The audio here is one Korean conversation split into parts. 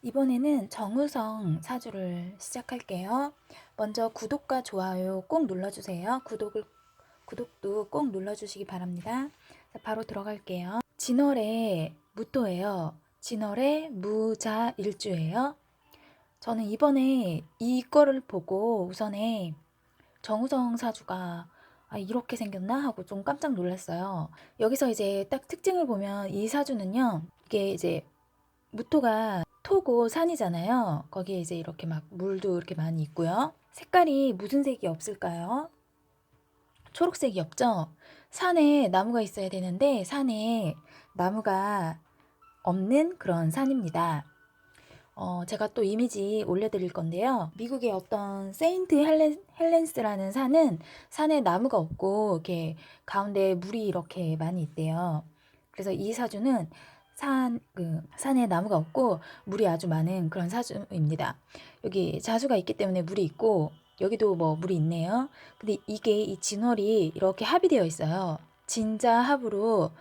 이번에는 정우성 사주를 시작할게요. 먼저 구독과 좋아요 꼭 눌러주세요. 구독도 꼭 눌러주시기 바랍니다. 자, 바로 들어갈게요. 진월의 무토예요. 진월의 무자일주예요. 저는 이번에 이거를 보고 우선에 정우성 사주가 이렇게 생겼나 하고 좀 깜짝 놀랐어요. 여기서 이제 딱 특징을 보면 이 사주는요, 이게 이제 무토가 토고 산이잖아요. 거기에 이제 이렇게 막 물도 이렇게 많이 있고요. 색깔이 무슨 색이 없을까요? 초록색이 없죠? 산에 나무가 있어야 되는데 산에 나무가 없는 그런 산입니다. 제가 또 이미지 올려드릴 건데요. 미국의 어떤 세인트 헬렌스라는 산은 산에 나무가 없고 이렇게 가운데 물이 이렇게 많이 있대요. 그래서 이 사주는 산에 나무가 없고 물이 아주 많은 그런 사주입니다. 여기 자수가 있기 때문에 물이 있고 여기도 뭐 물이 있네요. 근데 이게 이 진월이 이렇게 합이 되어 있어요. 진자 합으로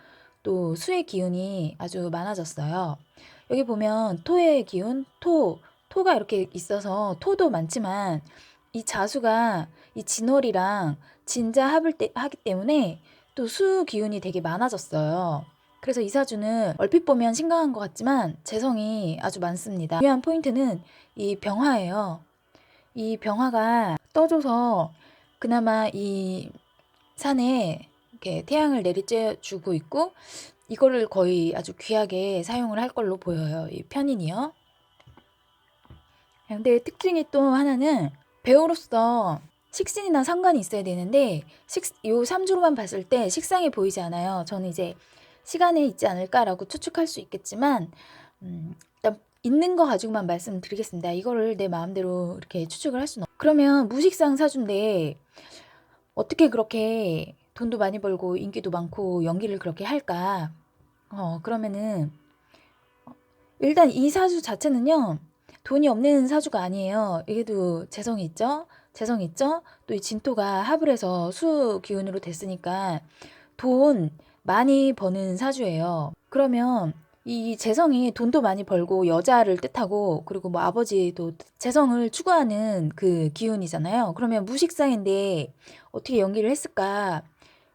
또 수의 기운이 아주 많아졌어요. 여기 보면 토의 기운, 토가 이렇게 있어서 토도 많지만 이 자수가 이 진월이랑 진자 하기 때문에 또 수 기운이 되게 많아졌어요. 그래서 이 사주는 얼핏 보면 심각한 것 같지만 재성이 아주 많습니다. 중요한 포인트는 이 병화예요. 이 병화가 떠줘서 그나마 이 산에 이렇게 태양을 내리쬐주고 있고 이거를 거의 아주 귀하게 사용을 할 걸로 보여요. 이 편인이요. 근데 특징이 또 하나는 배우로서 식신이나 상관이 있어야 되는데 요 3주로만 봤을 때 식상해 보이지 않아요. 저는 이제 시간에 있지 않을까라고 추측할 수 있겠지만 일단 있는 거 가지고만 말씀드리겠습니다. 이거를 내 마음대로 이렇게 추측을 할 수는 없어요. 그러면 무식상 사주인데 어떻게 그렇게 돈도 많이 벌고 인기도 많고 연기를 그렇게 할까? 그러면은 일단 이 사주 자체는요. 돈이 없는 사주가 아니에요. 이게도 재성이 있죠? 재성이 있죠? 또 이 진토가 합을 해서 수 기운으로 됐으니까 돈 많이 버는 사주예요. 그러면 이 재성이 돈도 많이 벌고 여자를 뜻하고 그리고 뭐 아버지도 재성을 추구하는 그 기운이잖아요. 그러면 무식상인데 어떻게 연기를 했을까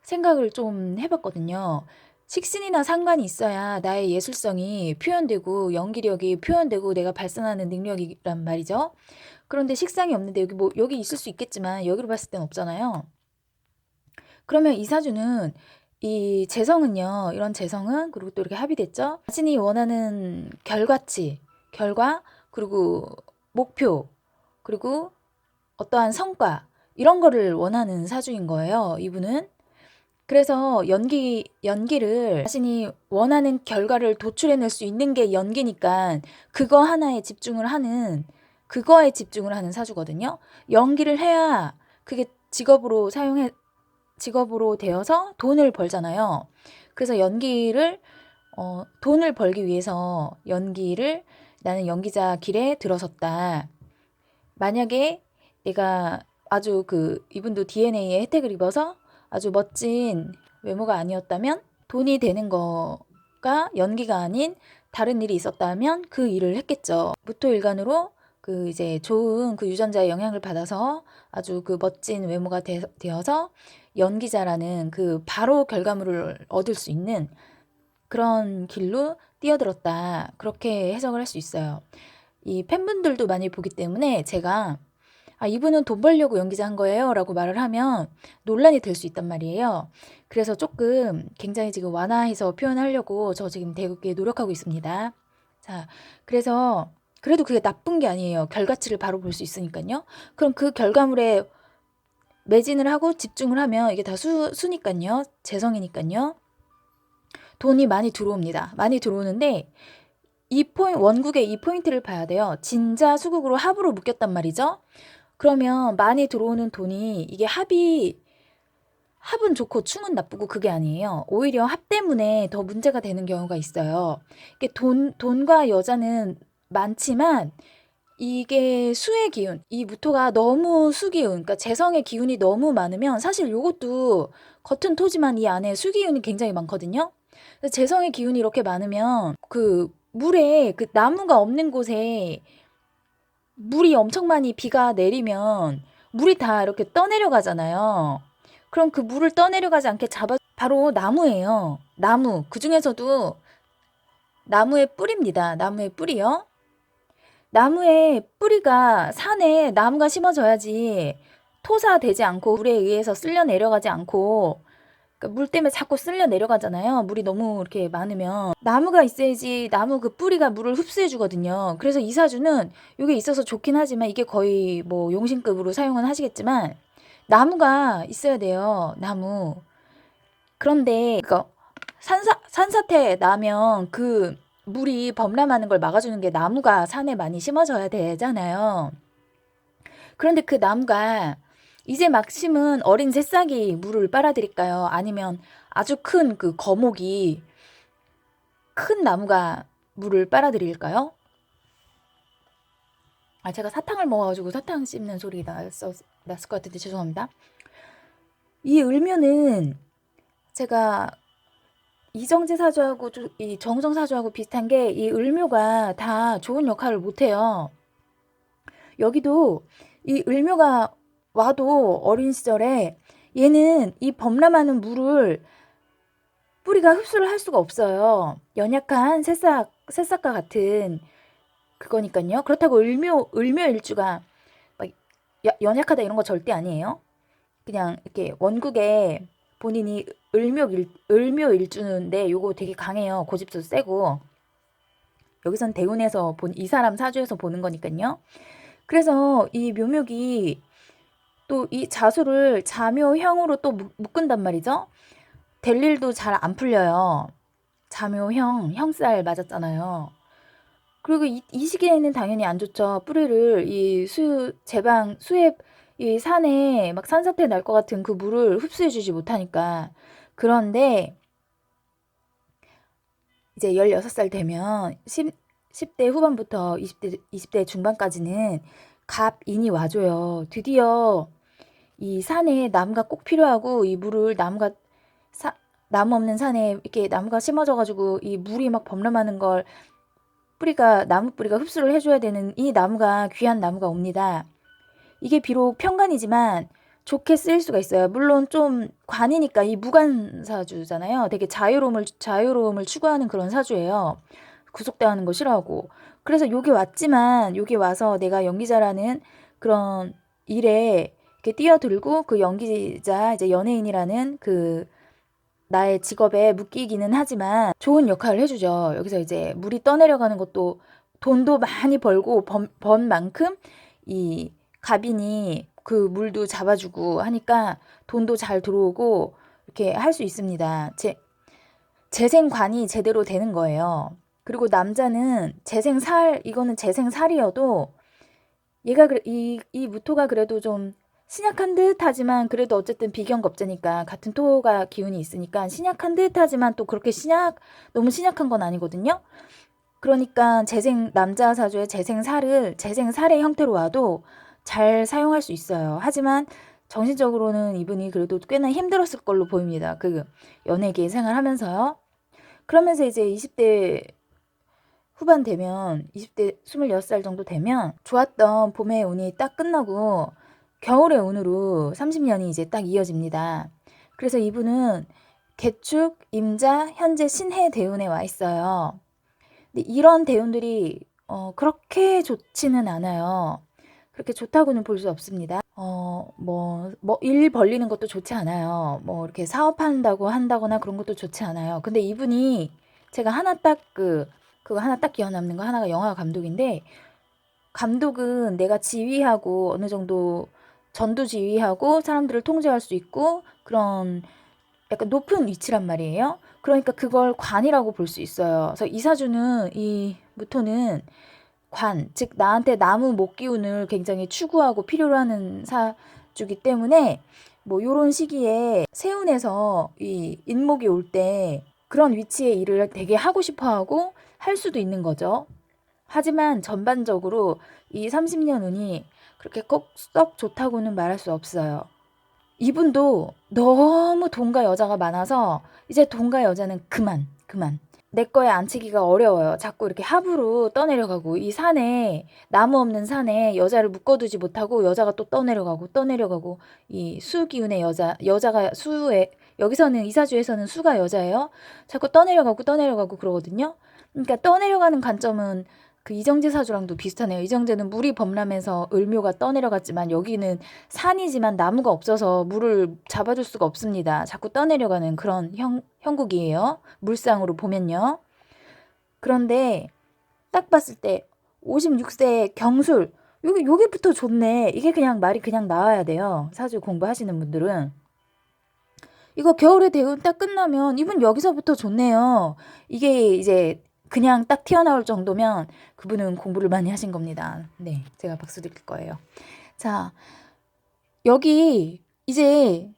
생각을 좀 해봤거든요. 식신이나 상관이 있어야 나의 예술성이 표현되고 연기력이 표현되고 내가 발산하는 능력이란 말이죠. 그런데 식상이 없는데 여기 있을 수 있겠지만 여기로 봤을 땐 없잖아요. 그러면 이 사주는 이 재성은요. 이런 재성은 그리고 또 이렇게 합의됐죠. 자신이 원하는 결과치, 결과 그리고 목표 그리고 어떠한 성과 이런 거를 원하는 사주인 거예요. 이분은. 그래서 연기를 자신이 원하는 결과를 도출해낼 수 있는 게 연기니까 그거에 집중을 하는 사주거든요. 연기를 해야 그게 직업으로 되어서 돈을 벌잖아요. 그래서 돈을 벌기 위해서 나는 연기자 길에 들어섰다. 만약에 내가 아주 이분도 DNA에 혜택을 입어서 아주 멋진 외모가 아니었다면 돈이 되는 거가 연기가 아닌 다른 일이 있었다면 그 일을 했겠죠. 무토일간으로 이제 좋은 유전자의 영향을 받아서 아주 멋진 외모가 되어서 연기자라는 바로 결과물을 얻을 수 있는 그런 길로 뛰어들었다. 그렇게 해석을 할 수 있어요. 이 팬분들도 많이 보기 때문에 제가 이분은 돈 벌려고 연기자 한 거예요 라고 말을 하면 논란이 될 수 있단 말이에요. 그래서 조금 굉장히 지금 완화해서 표현하려고 저 지금 되게 노력하고 있습니다. 자, 그래서 그래도 그게 나쁜 게 아니에요. 결과치를 바로 볼 수 있으니까요. 그럼 그 결과물에 매진을 하고 집중을 하면 이게 다 수니까요. 재성이니까요. 돈이 많이 들어옵니다. 많이 들어오는데 원국의 이 포인트를 봐야 돼요. 진자 수국으로 합으로 묶였단 말이죠. 그러면 많이 들어오는 돈이 이게 합은 좋고 충은 나쁘고 그게 아니에요. 오히려 합 때문에 더 문제가 되는 경우가 있어요. 이게 돈과 여자는 많지만 이게 수의 기운, 이 무토가 너무 수기운, 그러니까 재성의 기운이 너무 많으면 사실 요것도 겉은 토지만 이 안에 수기운이 굉장히 많거든요. 재성의 기운이 이렇게 많으면 물에 그 나무가 없는 곳에 물이 엄청 많이 비가 내리면 물이 다 이렇게 떠내려가잖아요. 그럼 그 물을 떠내려가지 않게 바로 나무예요. 나무. 그 중에서도 나무의 뿌리입니다. 나무의 뿌리요. 나무의 뿌리가 산에 나무가 심어져야지 토사되지 않고 물에 의해서 쓸려 내려가지 않고, 그러니까 물 때문에 자꾸 쓸려 내려가잖아요. 물이 너무 이렇게 많으면. 나무가 있어야지 나무 그 뿌리가 물을 흡수해 주거든요. 그래서 이사주는 이게 있어서 좋긴 하지만 이게 거의 뭐 용신급으로 사용은 하시겠지만 나무가 있어야 돼요. 나무. 그런데 산사태 나면 그 물이 범람하는 걸 막아주는 게 나무가 산에 많이 심어져야 되잖아요. 그런데 그 나무가 이제 막 심은 어린 새싹이 물을 빨아들일까요? 아니면 아주 큰 그 거목이 큰 나무가 물을 빨아들일까요? 제가 사탕을 먹어가지고 사탕 씹는 소리 났을 것 같은데 죄송합니다. 이 을묘는 제가 이정재 사주하고 이 정성 사주하고 비슷한 게 이 을묘가 다 좋은 역할을 못해요. 여기도 이 을묘가 와도 어린 시절에 얘는 이 범람하는 물을 뿌리가 흡수를 할 수가 없어요. 연약한 새싹과 같은 그거니까요. 그렇다고 을묘일주가 막 연약하다 이런 거 절대 아니에요. 그냥 이렇게 원국에 본인이 을묘일주인데 요거 되게 강해요. 고집도 세고. 여기선 대운에서 이 사람 사주에서 보는 거니까요. 그래서 이 묘묘기 또 이 자수를 자묘형으로 또 묶은단 말이죠. 될 일도 잘 안 풀려요. 형살 맞았잖아요. 그리고 이 시기에는 당연히 안 좋죠. 뿌리를 수에 이 산에 막 산사태 날 것 같은 그 물을 흡수해주지 못하니까. 그런데 이제 16살 되면 10대 후반부터 20대 중반까지는 갑인이 와줘요. 드디어 이 산에 나무가 꼭 필요하고 이 물을 나무 없는 산에 이렇게 나무가 심어져가지고 이 물이 막 범람하는 걸 나무 뿌리가 흡수를 해줘야 되는 이 나무가 귀한 나무가 옵니다. 이게 비록 편관이지만 좋게 쓰일 수가 있어요. 물론 좀 관이니까 이 무관사주잖아요. 되게 자유로움을 추구하는 그런 사주예요. 구속당하는 거 싫어하고. 그래서 여기 왔지만 여기 와서 내가 연기자라는 그런 일에 이렇게 뛰어들고 그 연기자 이제 연예인이라는 그 나의 직업에 묶이기는 하지만 좋은 역할을 해주죠. 여기서 이제 물이 떠내려가는 것도 돈도 많이 벌고 번 만큼 이 갑인이 그 물도 잡아주고 하니까 돈도 잘 들어오고 이렇게 할 수 있습니다. 재생관이 제대로 되는 거예요. 그리고 남자는 이거는 재생살이어도 얘가 이 무토가 그래도 좀 신약한 듯 하지만 그래도 어쨌든 비견겁제니까 같은 토가 기운이 있으니까 신약한 듯 하지만 또 그렇게 너무 신약한 건 아니거든요. 그러니까 남자 사주의 재생살의 형태로 와도 잘 사용할 수 있어요. 하지만 정신적으로는 이분이 그래도 꽤나 힘들었을 걸로 보입니다. 그 연예계 생활하면서요. 그러면서 이제 20대 후반 되면 20대 26살 정도 되면 좋았던 봄의 운이 딱 끝나고 겨울의 운으로 30년이 이제 딱 이어집니다. 그래서 이분은 개축, 임자, 현재 신해 대운에 와 있어요. 근데 이런 대운들이 그렇게 좋지는 않아요. 그렇게 좋다고는 볼 수 없습니다. 일 벌리는 것도 좋지 않아요. 뭐 이렇게 한다거나 그런 것도 좋지 않아요. 근데 이분이 제가 그거 하나 딱 기억 남는 거 하나가 영화 감독인데, 감독은 내가 지휘하고 어느 정도 전도 지휘하고 사람들을 통제할 수 있고 그런 약간 높은 위치란 말이에요. 그러니까 그걸 관이라고 볼 수 있어요. 그래서 이 무토는 즉 나한테 나무 목 기운을 굉장히 추구하고 필요로 하는 사주기 때문에 뭐 요런 시기에 세운에서 이 인목이 올 때 그런 위치의 일을 되게 하고 싶어 하고 할 수도 있는 거죠. 하지만 전반적으로 이 30년 운이 그렇게 꼭 썩 좋다고는 말할 수 없어요. 이분도 너무 돈과 여자가 많아서 이제 돈과 여자는 그만. 내 거에 앉히기가 어려워요. 자꾸 이렇게 합으로 떠내려가고, 이 산에, 나무 없는 산에 여자를 묶어두지 못하고 여자가 또 떠내려가고, 이 수 기운의 여자가 수에, 여기서는 이사주에서는 수가 여자예요. 자꾸 떠내려가고 그러거든요. 그러니까 떠내려가는 관점은 그 이정재 사주랑도 비슷하네요. 이정재는 물이 범람해서 을묘가 떠내려갔지만 여기는 산이지만 나무가 없어서 물을 잡아줄 수가 없습니다. 자꾸 떠내려가는 그런 형국이에요. 물상으로 보면요. 그런데 딱 봤을 때 56세 경술, 여기부터 좋네. 이게 그냥 말이 그냥 나와야 돼요. 사주 공부하시는 분들은. 이거 겨울의 대운 딱 끝나면 이분 여기서부터 좋네요. 이게 이제 그냥 딱 튀어나올 정도면 그분은 공부를 많이 하신 겁니다. 네, 제가 박수 드릴 거예요. 자, 여기 이제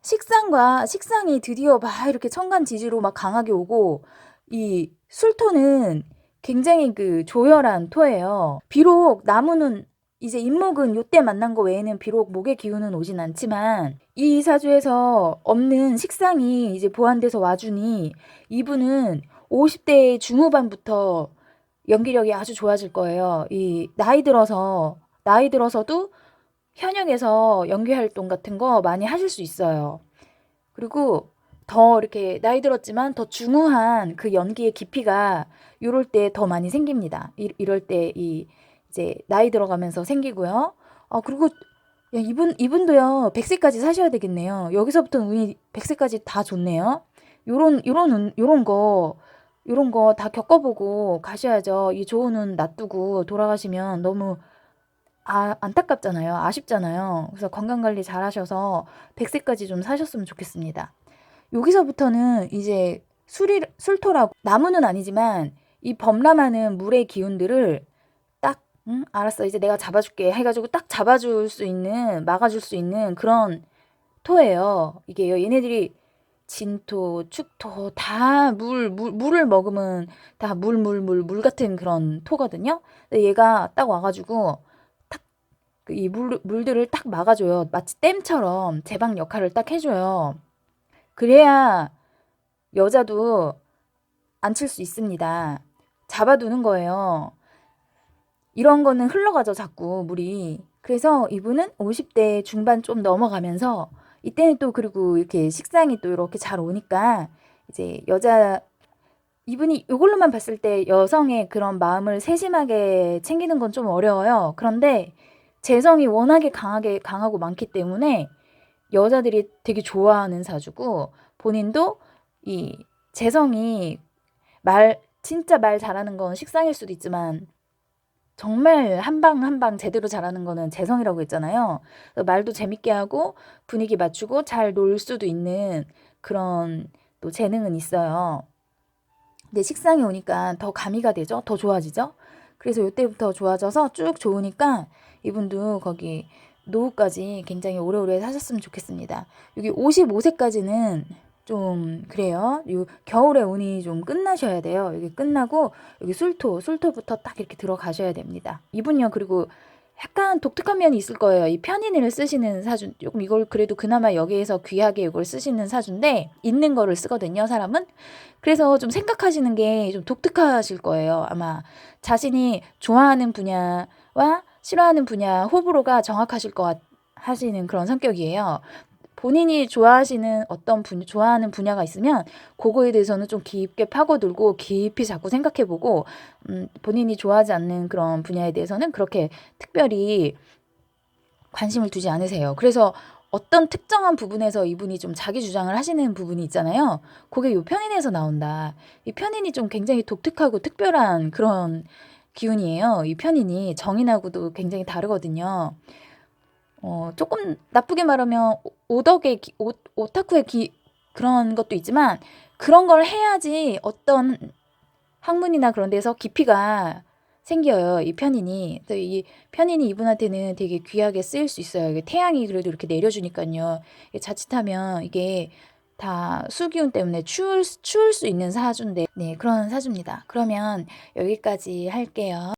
식상이 드디어 막 이렇게 천간지지로 막 강하게 오고, 이 술토는 굉장히 그 조열한 토예요. 비록 나무는 이제 임목은 요때 만난 거 외에는 비록 목의 기운은 오진 않지만 이 사주에서 없는 식상이 이제 보완돼서 와주니 이분은 50대 중후반부터 연기력이 아주 좋아질 거예요. 이 나이 들어서도 현역에서 연기 활동 같은 거 많이 하실 수 있어요. 그리고 더 이렇게 나이 들었지만 더 중후한 그 연기의 깊이가 이럴 때 더 많이 생깁니다. 이럴 때 이제 나이 들어가면서 생기고요. 그리고 야, 이분도요 100세까지 사셔야 되겠네요. 여기서부터 운이 100세까지 다 좋네요. 요런 거 다 겪어보고 가셔야죠. 이 좋은 운 놔두고 돌아가시면 너무 안타깝잖아요. 아쉽잖아요. 그래서 건강관리 잘 하셔서 100세까지 좀 사셨으면 좋겠습니다. 여기서부터는 이제 술토라고, 나무는 아니지만 이 범람하는 물의 기운들을 딱, 알았어. 이제 내가 잡아줄게. 해가지고 딱 막아줄 수 있는 그런 토예요. 이게요. 얘네들이 진토, 축토, 다 물을 먹으면 다 물 같은 그런 토거든요. 근데 얘가 딱 와가지고 이 물들을 딱 막아줘요. 마치 댐처럼 제방 역할을 딱 해줘요. 그래야 여자도 안 칠 수 있습니다. 잡아두는 거예요. 이런 거는 흘러가죠, 자꾸 물이. 그래서 이분은 50대 중반 좀 넘어가면서 이때는 또 그리고 이렇게 식상이 또 이렇게 잘 오니까 이제 이분이 이걸로만 봤을 때 여성의 그런 마음을 세심하게 챙기는 건 좀 어려워요. 그런데 재성이 워낙에 강하고 많기 때문에 여자들이 되게 좋아하는 사주고, 본인도 이 재성이 진짜 말 잘하는 건 식상일 수도 있지만 정말 한 방 제대로 잘하는 거는 재성이라고 했잖아요. 말도 재밌게 하고 분위기 맞추고 잘 놀 수도 있는 그런 또 재능은 있어요. 근데 식상이 오니까 더 가미가 되죠. 더 좋아지죠. 그래서 이때부터 좋아져서 쭉 좋으니까 이분도 거기 노후까지 굉장히 오래오래 사셨으면 좋겠습니다. 여기 55세까지는 좀 그래요. 요 겨울에 운이 좀 끝나셔야 돼요. 여기 끝나고 여기 술토부터 딱 이렇게 들어가셔야 됩니다. 이분요. 그리고 약간 독특한 면이 있을 거예요. 이 편인을 쓰시는 사주, 조금 이걸 그래도 그나마 여기에서 귀하게 이걸 쓰시는 사주인데 있는 거를 쓰거든요, 사람은. 그래서 좀 생각하시는 게 좀 독특하실 거예요. 아마 자신이 좋아하는 분야와 싫어하는 분야 호불호가 정확하실 하시는 그런 성격이에요. 본인이 좋아하시는 좋아하는 분야가 있으면 그거에 대해서는 좀 깊게 파고들고 깊이 자꾸 생각해보고, 본인이 좋아하지 않는 그런 분야에 대해서는 그렇게 특별히 관심을 두지 않으세요. 그래서 어떤 특정한 부분에서 이분이 좀 자기 주장을 하시는 부분이 있잖아요. 그게 요 편인에서 나온다. 이 편인이 좀 굉장히 독특하고 특별한 그런 기운이에요. 이 편인이 정인하고도 굉장히 다르거든요. 조금 나쁘게 말하면 오타쿠의 그런 것도 있지만 그런 걸 해야지 어떤 학문이나 그런 데서 깊이가 생겨요. 이 편인이. 이 편인이 이분한테는 되게 귀하게 쓰일 수 있어요. 이게 태양이 그래도 이렇게 내려주니까요. 자칫하면 이게 다 수기운 때문에 추울 수 있는 사주인데, 네, 그런 사주입니다. 그러면 여기까지 할게요.